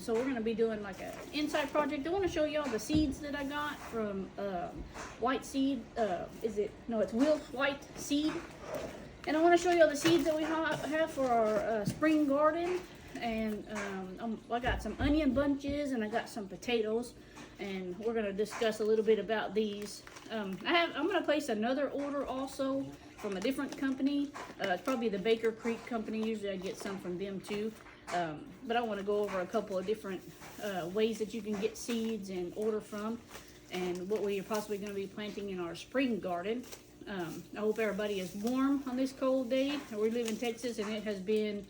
so we're gonna be doing like an inside project. I want to show y'all the seeds that I got from White Seed. It's Will White Seed. And I want to show y'all the seeds that we have for our spring garden. And I got some onion bunches and I got some potatoes. And we're gonna discuss a little bit about these. I'm gonna place another order also from a different company. It's probably the Baker Creek company. Usually I get some from them too. But I want to go over a couple of different ways that you can get seeds and order from, and what we are possibly going to be planting in our spring garden. I hope everybody is warm on this cold day. We live in Texas and it has been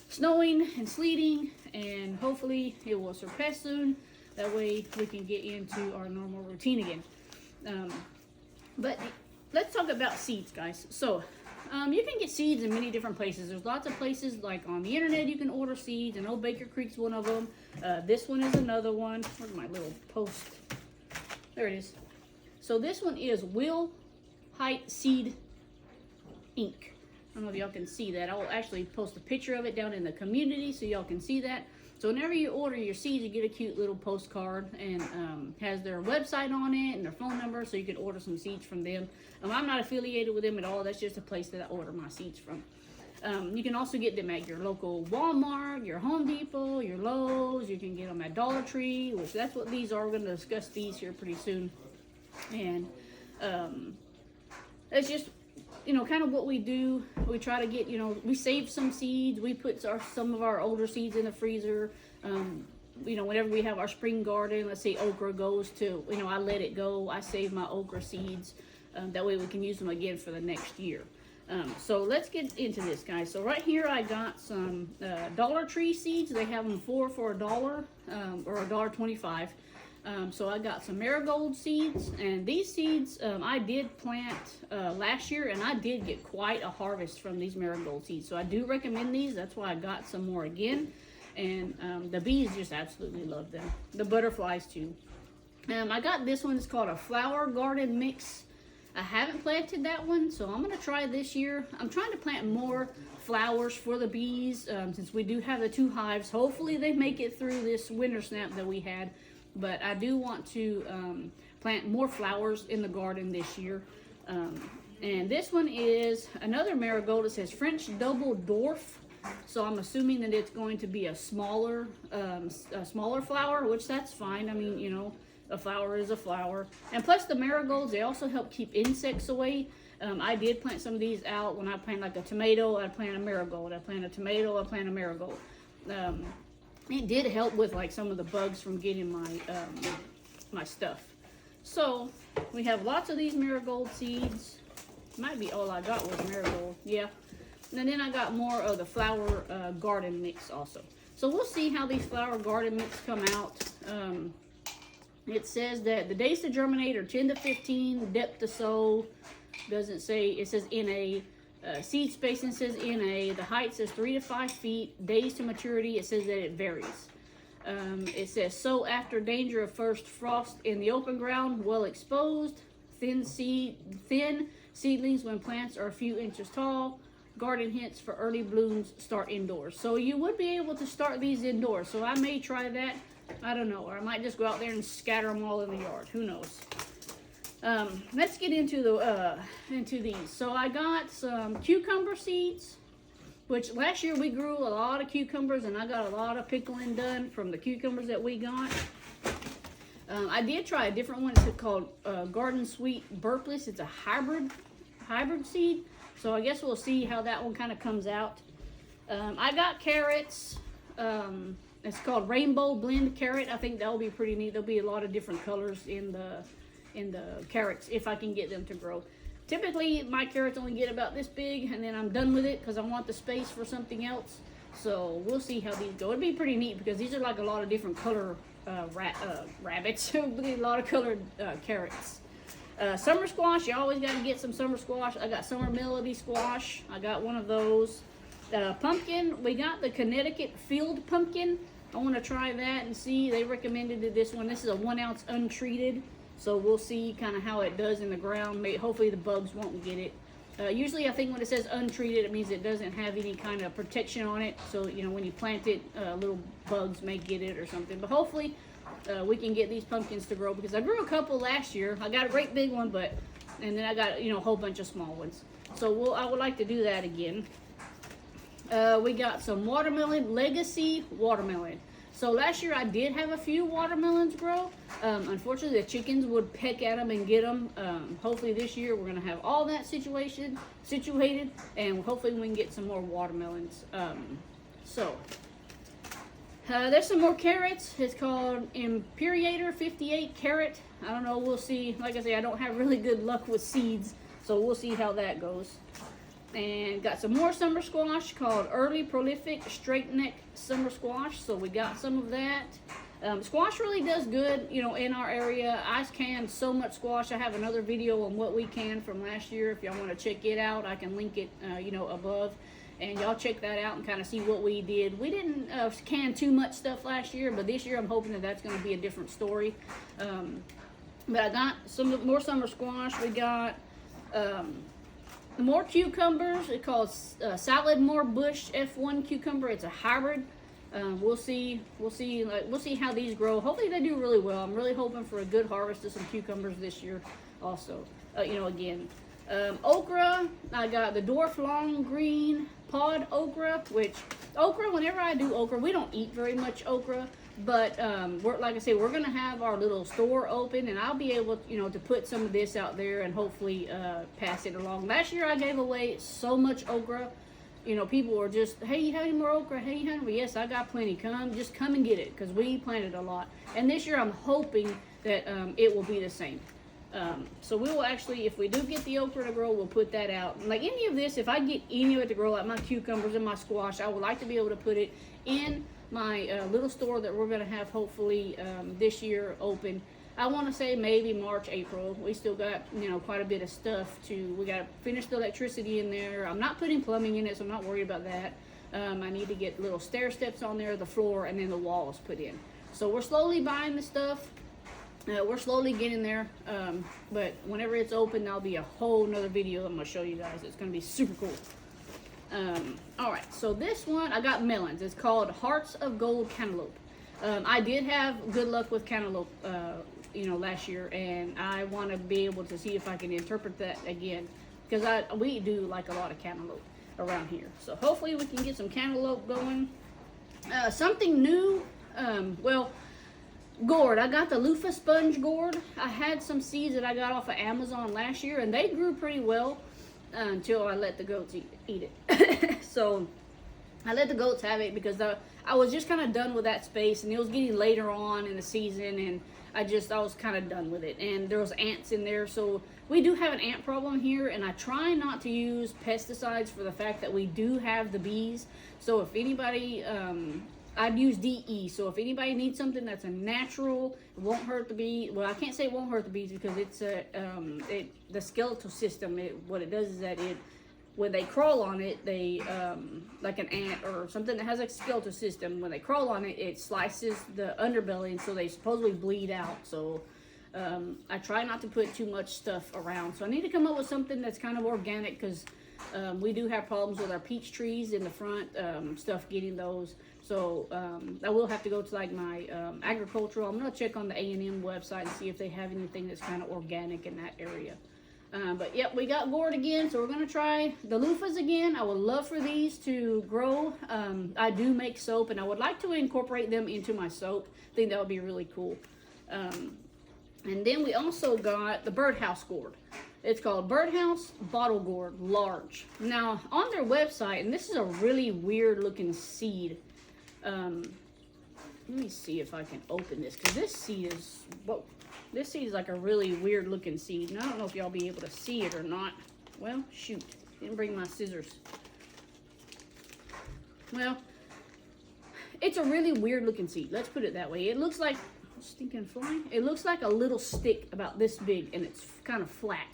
snowing and sleeting, and hopefully it will surpass soon. That way we can get into our normal routine again. But let's talk about seeds, guys. So you can get seeds in many different places. There's lots of places, like on the internet you can order seeds. I know Baker Creek's one of them. This one is another one. Where's my little post? There it is. So this one is Will White Seed Inc. I don't know if y'all can see that. I'll actually post a picture of it down in the community so y'all can see that. So whenever you order your seeds, you get a cute little postcard, and has their website on it and their phone number, so you can order some seeds from them. I'm not affiliated with them at all. That's just a place that I order my seeds from. You can also get them at your local Walmart, your Home Depot, your Lowe's. You can get them at Dollar Tree, which that's what these are. We're going to discuss these here pretty soon. And it's just, kind of what we do. We try to get, we save some seeds. We put some of our older seeds in the freezer. Whenever we have our spring garden, let's say okra goes to, I let it go. I save my okra seeds. That way we can use them again for the next year. So let's get into this, guys. So right here I got some Dollar Tree seeds. They have them for $1 or $1.25. So I got some marigold seeds, and these seeds I did plant last year, and I did get quite a harvest from these marigold seeds. So I do recommend these. That's why I got some more again. And the bees just absolutely love them. The butterflies too. I got this one. It's called a flower garden mix. I haven't planted that one, so I'm going to try this year. I'm trying to plant more flowers for the bees since we do have the 2 hives. Hopefully they make it through this winter snap that we had. But I do want to plant more flowers in the garden this year. And this one is another marigold. It says French Double Dwarf. So I'm assuming that it's going to be a smaller flower, which that's fine. I mean, a flower is a flower. And plus the marigolds, they also help keep insects away. I did plant some of these out. When I plant like a tomato, I'd plant a marigold. I plant a tomato, I plant a marigold. It did help with like some of the bugs from getting my stuff. So we have lots of these marigold seeds. Might be all I got was marigold. Yeah. And then I got more of the flower garden mix also. So we'll see how these flower garden mix come out. It says that the days to germinate are 10 to 15. The depth to sow doesn't say. It says NA. Seed spacing says NA. The height says 3 to 5 feet. Days to maturity, it says that it varies. It says sow after danger of first frost in the open ground, well exposed. Thin seedlings when plants are a few inches tall. Garden hints for early blooms start indoors. So you would be able to start these indoors. So I may try that. I don't know. Or I might just go out there and scatter them all in the yard. Who knows? Let's get into these. So I got some cucumber seeds, which last year we grew a lot of cucumbers, and I got a lot of pickling done from the cucumbers that we got. I did try a different one. It's called Garden Sweet Burpless. It's a hybrid seed. So I guess we'll see how that one kind of comes out. I got carrots. It's called Rainbow Blend Carrot. I think that'll be pretty neat. There'll be a lot of different colors in the carrots if I can get them to grow. Typically my carrots only get about this big, and then I'm done with it because I want the space for something else. So we'll see how these go. It'd be pretty neat because these are like a lot of different color rabbits. A lot of colored carrots. Summer squash, you always got to get some summer squash. I got summer melody squash. I got one of those. Pumpkin, we got the Connecticut field pumpkin. I want to try that and see. They recommended this one. This is a 1 ounce untreated. So we'll see kind of how it does in the ground. Hopefully the bugs won't get it. Usually I think when it says untreated, it means it doesn't have any kind of protection on it. So, you know, when you plant it, little bugs may get it or something. But hopefully we can get these pumpkins to grow, because I grew a couple last year. I got a great big one, and then I got, you know, a whole bunch of small ones. So I would like to do that again. We got some watermelon, legacy watermelon. So last year I did have a few watermelons grow. Unfortunately, the chickens would peck at them and get them. Hopefully this year we're gonna have all that situated, and hopefully we can get some more watermelons. There's some more carrots. It's called Imperator 58 carrot. I don't know, we'll see. Like I say, I don't have really good luck with seeds, so we'll see how that goes. And got some more summer squash called Early Prolific Straight Neck Summer Squash. So we got some of that. Squash really does good, you know, in our area. I canned so much squash. I have another video on what we canned from last year. If y'all want to check it out, I can link it, you know, above. And y'all check that out and kind of see what we did. We didn't can too much stuff last year, but this year I'm hoping that that's going to be a different story. But I got some more summer squash. We got more cucumbers. It's called Salad More Bush F1 cucumber. It's a hybrid. We'll see how these grow. Hopefully they do really well. I'm really hoping for a good harvest of some cucumbers this year also. You know, again. Okra, I got the dwarf long green pod okra, which okra, whenever I do okra, we don't eat very much okra, but like I said, we're gonna have our little store open, and I'll be able, you know, to put some of this out there and hopefully pass it along. Last year I gave away so much okra. You know, people were just, hey, you have any more okra? Hey, you have any? Yes, I got plenty. Just come and get it, because we planted a lot. And this year I'm hoping that it will be the same. So we will actually, if we do get the okra to grow, we'll put that out. Like any of this, if I get any of it to grow, like my cucumbers and my squash, I would like to be able to put it in my little store that we're going to have hopefully this year open. I want to say maybe March, April. We still got, you know, quite a bit of stuff we got to finish the electricity in there. I'm not putting plumbing in it, so I'm not worried about that. I need to get little stair steps on there, the floor, and then the walls put in. So we're slowly buying the stuff. We're slowly getting there, but whenever it's open, there'll be a whole nother video I'm going to show you guys. It's going to be super cool. Alright, so this one, I got melons. It's called Hearts of Gold Cantaloupe. I did have good luck with cantaloupe, you know, last year, and I want to be able to see if I can interpret that again, because we do like a lot of cantaloupe around here. So hopefully we can get some cantaloupe going. Something new, gourd. I got the loofah sponge gourd. I had some seeds that I got off of Amazon last year, and they grew pretty well until I let the goats eat it. So I let the goats have it because I was just kind of done with that space, and it was getting later on in the season, and I was kind of done with it. And there was ants in there, so we do have an ant problem here, and I try not to use pesticides for the fact that we do have the bees. So if anybody, I'd use DE. So if anybody needs something that's a natural, it won't hurt the bee. Well, I can't say it won't hurt the bees because it's the skeletal system. What it does is that when they crawl on it, they like an ant or something that has a skeletal system. When they crawl on it, it slices the underbelly, and so they supposedly bleed out. So I try not to put too much stuff around. So I need to come up with something that's kind of organic, because we do have problems with our peach trees in the front, stuff getting those. So I will have to go to like my agricultural. I'm gonna check on the A&M website and see if they have anything that's kind of organic in that area. But yep, we got gourd again, so we're gonna try the loofahs again. I would love for these to grow. I do make soap, and I would like to incorporate them into my soap. I think that would be really cool. And then we also got the birdhouse gourd. It's called Birdhouse Bottle Gourd Large. Now, on their website, and this is a really weird looking seed. Let me see if I can open this, because this seed is, whoa, this seed is like a really weird looking seed. And I don't know if y'all be able to see it or not. Well, shoot, didn't bring my scissors. Well, it's a really weird looking seed. Let's put it that way. It looks like, stinking fly. It looks like a little stick about this big, and it's kind of flat.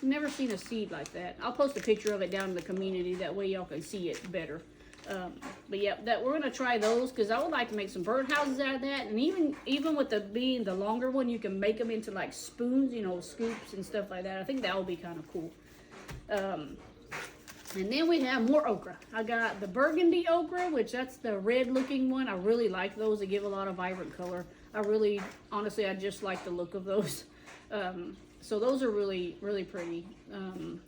Never seen a seed like that. I'll post a picture of it down in the community, that way y'all can see it better. But yeah, we're gonna try those, because I would like to make some birdhouses out of that. And even with being the longer one, you can make them into like spoons, you know, scoops and stuff like that. I think that would be kind of cool. And then we have more okra. I got the burgundy okra, which that's the red looking one. I really like those. They give a lot of vibrant color. Honestly, I just like the look of those. So those are really, really pretty.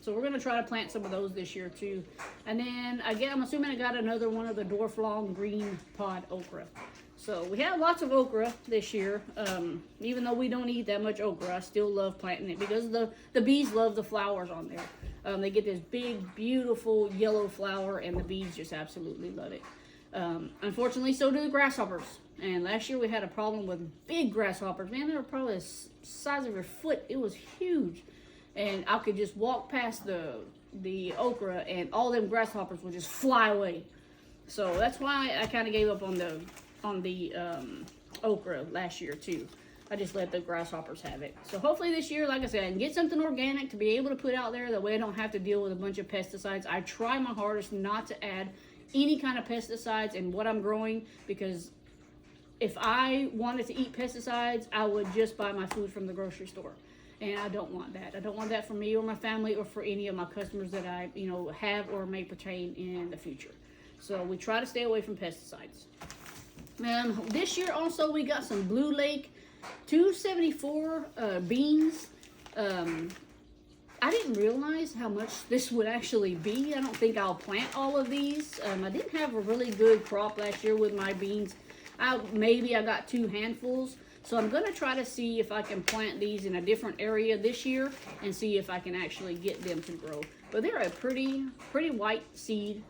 So we're gonna try to plant some of those this year too. And then again, I'm assuming I got another one of the dwarf long green pod okra. So we have lots of okra this year. Even though we don't eat that much okra, I still love planting it because the bees love the flowers on there. They get this big, beautiful yellow flower, and the bees just absolutely love it. Unfortunately, so do the grasshoppers. And last year we had a problem with big grasshoppers. Man, they were probably the size of your foot. It was huge. And I could just walk past the okra, and all them grasshoppers would just fly away. So that's why I kind of gave up on the okra last year too. I just let the grasshoppers have it. So hopefully this year, like I said, I can get something organic to be able to put out there. That way I don't have to deal with a bunch of pesticides. I try my hardest not to add any kind of pesticides in what I'm growing, because if I wanted to eat pesticides, I would just buy my food from the grocery store. And I don't want that. I don't want that for me or my family or for any of my customers that I, have or may pertain in the future. So we try to stay away from pesticides. This year also we got some Blue Lake 274 beans. I didn't realize how much this would actually be. I don't think I'll plant all of these. I didn't have a really good crop last year with my beans. Maybe I got 2 handfuls. So I'm going to try to see if I can plant these in a different area this year and see if I can actually get them to grow. But they're a pretty white seed.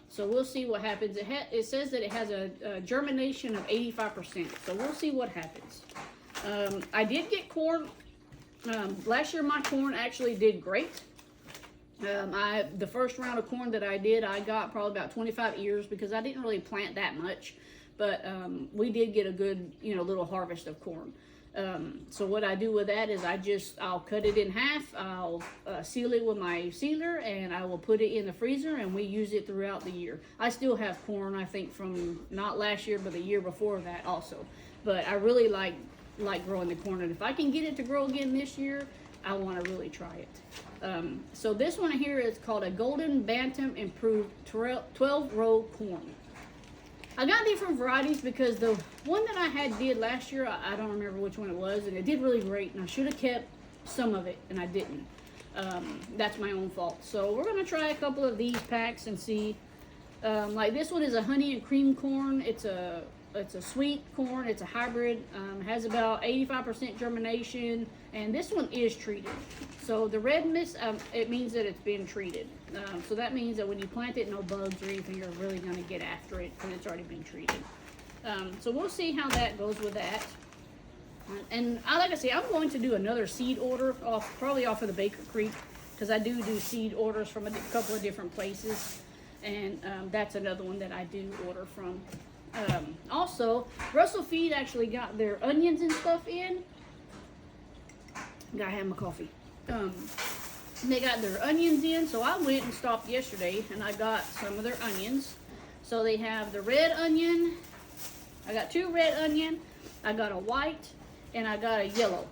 So we'll see what happens. It says that it has a germination of 85%. So we'll see what happens. I did get corn. Last year my corn actually did great. The first round of corn that I did, I got probably about 25 ears because I didn't really plant that much. But we did get a good, little harvest of corn. So what I do with that is I'll cut it in half, I'll seal it with my sealer, and I will put it in the freezer, and we use it throughout the year. I still have corn, I think, from not last year, but the year before that also. But I really like growing the corn, and if I can get it to grow again this year, I want to really try it. So this one here is called a Golden Bantam Improved 12-row corn. I got different varieties because the one that I did last year, I don't remember which one it was, and it did really great, and I should have kept some of it, and I didn't. That's my own fault. So we're going to try a couple of these packs and see. Like this one is a honey and cream corn. It's a sweet corn. It's a hybrid. Has about 85% germination, and this one is treated. So the redness, it means that it's been treated. So that means that when you plant it, no bugs or anything are really going to get after it because it's already been treated. So we'll see how that goes with that. And like I say, I'm going to do another seed order probably off of the Baker Creek, because I do seed orders from a couple of different places, and that's another one that I do order from. Also, Russell Feed actually got their onions and stuff in. Gotta have my coffee. They got their onions in, so I went and stopped yesterday and I got some of their onions. So they have the red onion. I got 2 red onion. I got a white and I got a yellow.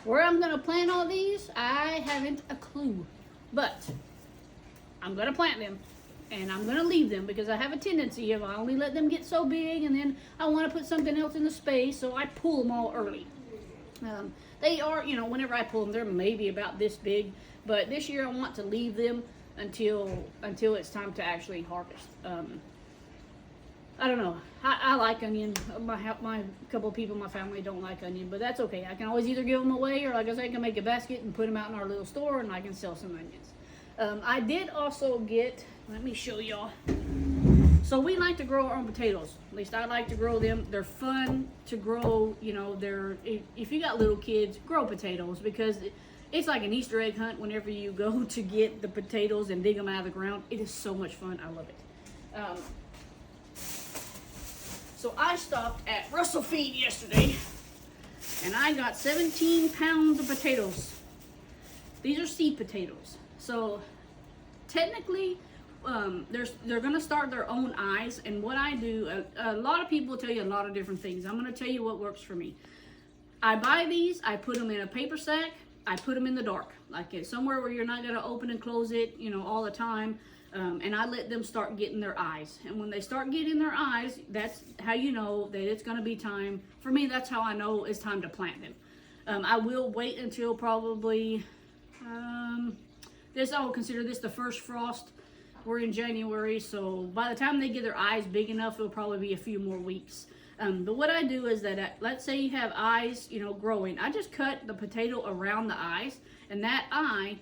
Where I'm gonna plant all these, I haven't a clue, but I'm gonna plant them. And I'm going to leave them because I have a tendency of I only let them get so big, and then I want to put something else in the space, so I pull them all early. They are, whenever I pull them, they're maybe about this big, but this year I want to leave them until it's time to actually harvest. I don't know. I like onion. My couple of people in my family don't like onion, but that's okay. I can always either give them away, or like I said, I can make a basket and put them out in our little store, and I can sell some onions. I did also get, let me show y'all. So we like to grow our own potatoes. At least I like to grow them. They're fun to grow. If you got little kids, grow potatoes, because it's like an Easter egg hunt whenever you go to get the potatoes and dig them out of the ground. It is so much fun. I love it. So I stopped at Russell Feed yesterday, and I got 17 pounds of potatoes. These are seed potatoes. So technically, they're going to start their own eyes. And what I do, a lot of people tell you a lot of different things. I'm going to tell you what works for me. I buy these, I put them in a paper sack, I put them in the dark, like it's somewhere where you're not going to open and close it, you know, all the time. And I let them start getting their eyes. And when they start getting their eyes, that's how you know that it's going to be time. For me, that's how I know it's time to plant them. I will wait until probably, I will consider this the first frost. We're in January, so by the time they get their eyes big enough, it'll probably be a few more weeks. But what I do is that, let's say you have eyes, you know, growing. I just cut the potato around the eyes, and that eye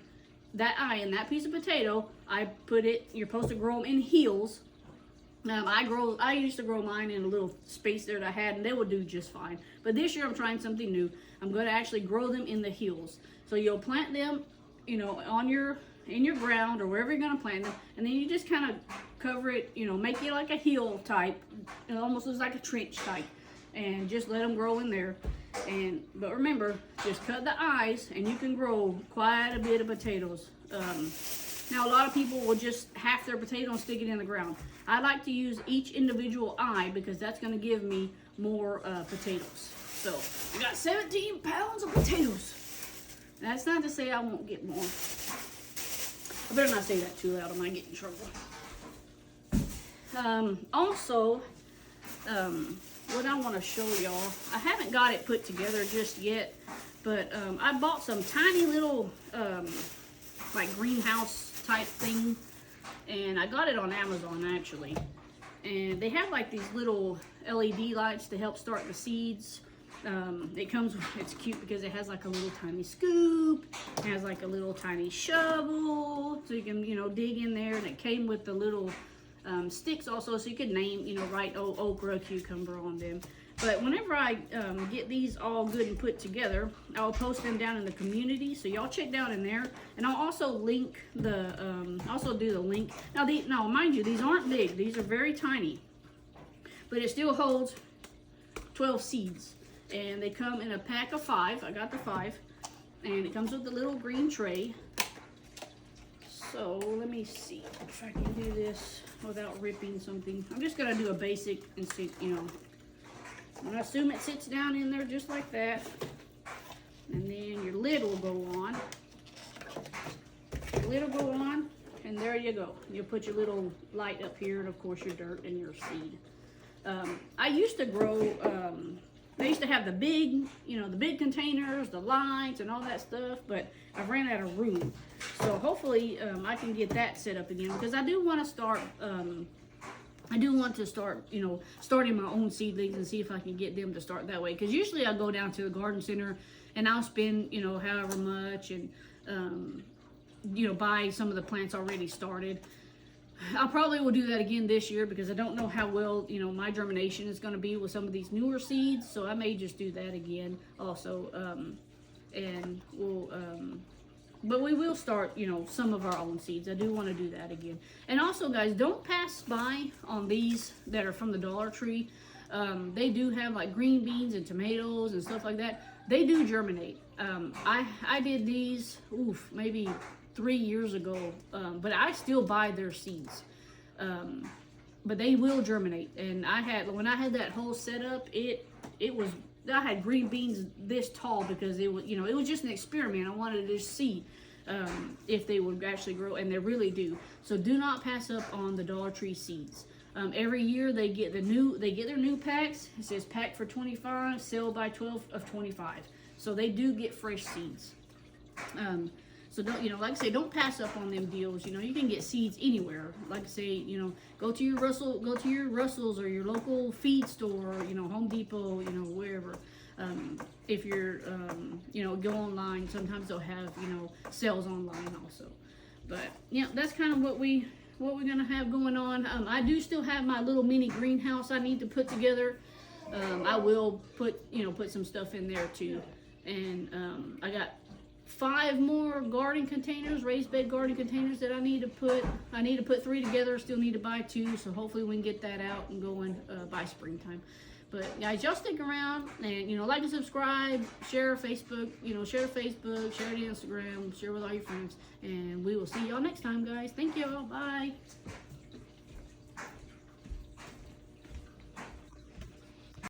and that piece of potato, I put it, you're supposed to grow them in heels. I used to grow mine in a little space there that I had, and they would do just fine. But this year I'm trying something new. I'm going to actually grow them in the heels. So you'll plant them, you know, in your ground or wherever you're going to plant them, and then you just kind of cover it, you know, make it like a heel type. It almost looks like a trench type, and just let them grow in there. But remember, just cut the eyes, and you can grow quite a bit of potatoes. Now, a lot of people will just half their potato and stick it in the ground. I like to use each individual eye because that's going to give me more potatoes. So, I got 17 pounds of potatoes. That's not to say I won't get more. I better not say that too loud, I might get in trouble. Also, what I want to show y'all, I haven't got it put together just yet, but I bought some tiny little like greenhouse type thing, and I got it on Amazon actually. And they have like these little LED lights to help start the seeds. It's cute because it has like a little tiny scoop, it has like a little tiny shovel, so you can, you know, dig in there, and it came with the little sticks also, so you could name, you know, write okra, cucumber on them. But whenever I get these all good and put together, I'll post them down in the community, so y'all check down in there. And I'll also link also do the link. Now mind you, these aren't big, these are very tiny, but it still holds 12 seeds. And they come in a pack of 5. I got the 5. And it comes with the little green tray. So let me see if I can do this without ripping something. I'm just going to do a basic and see, you know. And I assume it sits down in there just like that. And then your lid will go on. Your lid will go on. And there you go. You'll put your little light up here, and of course your dirt and your seed. I used to grow... They used to have the big, you know, the big containers, the lights, and all that stuff, but I ran out of room. So hopefully I can get that set up again, because I do want to start, you know, starting my own seedlings and see if I can get them to start that way. Because usually I go down to the garden center and I'll spend, you know, however much and, you know, buy some of the plants already started. I probably will do that again this year because I don't know how well, you know, my germination is going to be with some of these newer seeds. So I may just do that again also. And we'll, but we will start, you know, some of our own seeds. I do want to do that again. And also, guys, don't pass by on these that are from the Dollar Tree. They do have like green beans and tomatoes and stuff like that. They do germinate. I did these, maybe 3 years ago, but I still buy their seeds. But they will germinate. And when I had that whole setup, I had green beans this tall because it was, you know, it was just an experiment. I wanted to just see if they would actually grow, and they really do. So do not pass up on the Dollar Tree seeds. Every year they get their new packs. It says pack for 25, sell by 12 of 25. So they do get fresh seeds. So don't, you know, like I say, don't pass up on them deals. You know, you can get seeds anywhere. Like I say, you know, go to your Russells or your local feed store, you know, Home Depot, you know, wherever. If you're, you know, go online. Sometimes they'll have, you know, sales online also. But yeah, that's kind of what we're gonna have going on. I do still have my little mini greenhouse I need to put together. I will put some stuff in there too. And I got 5 more garden containers, raised bed garden containers that I need to put. I need to put 3 together, still need to buy 2, so hopefully we can get that out and going by springtime. But guys, y'all stick around and, you know, like and subscribe, share Facebook, you know, share Facebook, share the Instagram, share with all your friends, and we will see y'all next time, guys. Thank y'all. Bye.